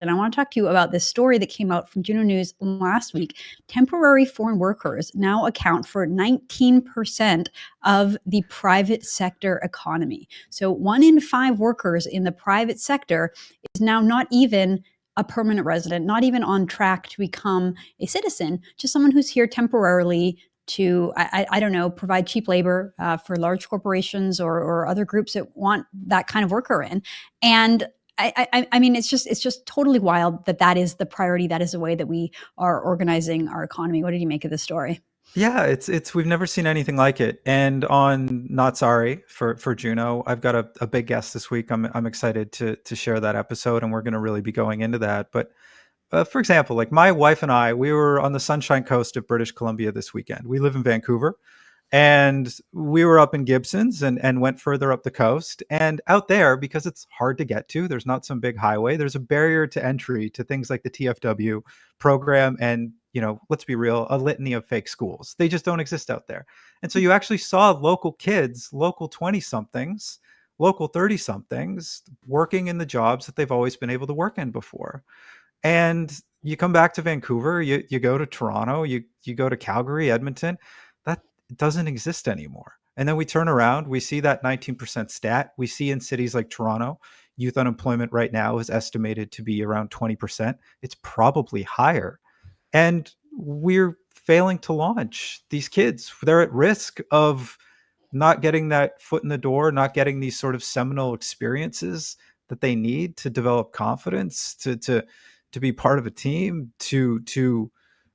And I want to talk to you about this story that came out from Juno News last week. Temporary foreign workers now account for 19% of the private sector economy. So 1 in 5 workers in the private sector is now not even a permanent resident, not even on track to become a citizen, just someone who's here temporarily to, I don't know, provide cheap labor for large corporations or other groups that want that kind of worker in. And I mean, it's just totally wild that is the priority. That is the way that we are organizing our economy. What did you make of this story? Yeah, it's we've never seen anything like it. And on Not Sorry for Juno, I've got a big guest this week. I'm excited to share that episode, and we're going to really be going into that. But for example, like my wife and I, we were on the Sunshine Coast of British Columbia this weekend. We live in Vancouver, and we were up in Gibsons and went further up the coast. And out there, because it's hard to get to, there's not some big highway. There's a barrier to entry to things like the TFW program, and let's be real, a litany of fake schools. They just don't exist out there. And so you actually saw local kids, local 20 somethings, local 30 somethings working in the jobs that they've always been able to work in before. And you come back to Vancouver, you go to Toronto, you go to Calgary, Edmonton, that doesn't exist anymore. And then we turn around, we see that 19% stat. We see in cities like Toronto, youth unemployment right now is estimated to be around 20%. It's probably higher. And we're failing to launch these kids. They're at risk of not getting that foot in the door, not getting these sort of seminal experiences that they need to develop confidence, to be part of a team, to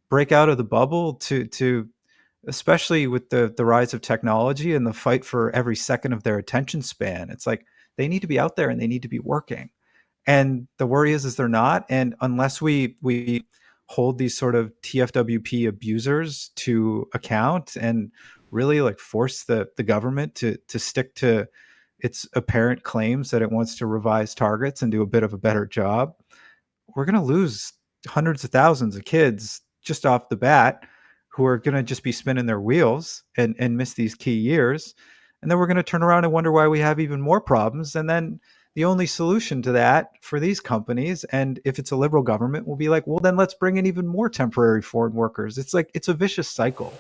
break out of the bubble, to especially with the rise of technology and the fight for every second of their attention span. It's like they need to be out there and they need to be working. And the worry is they're not. And unless we hold these sort of TFWP abusers to account and really like force the government to stick to its apparent claims that it wants to revise targets and do a bit of a better job, we're going to lose hundreds of thousands of kids just off the bat who are going to just be spinning their wheels and miss these key years. And then we're going to turn around and wonder why we have even more problems. And then the only solution to that for these companies, and if it's a liberal government, will be like, well, then let's bring in even more temporary foreign workers. It's like, it's a vicious cycle.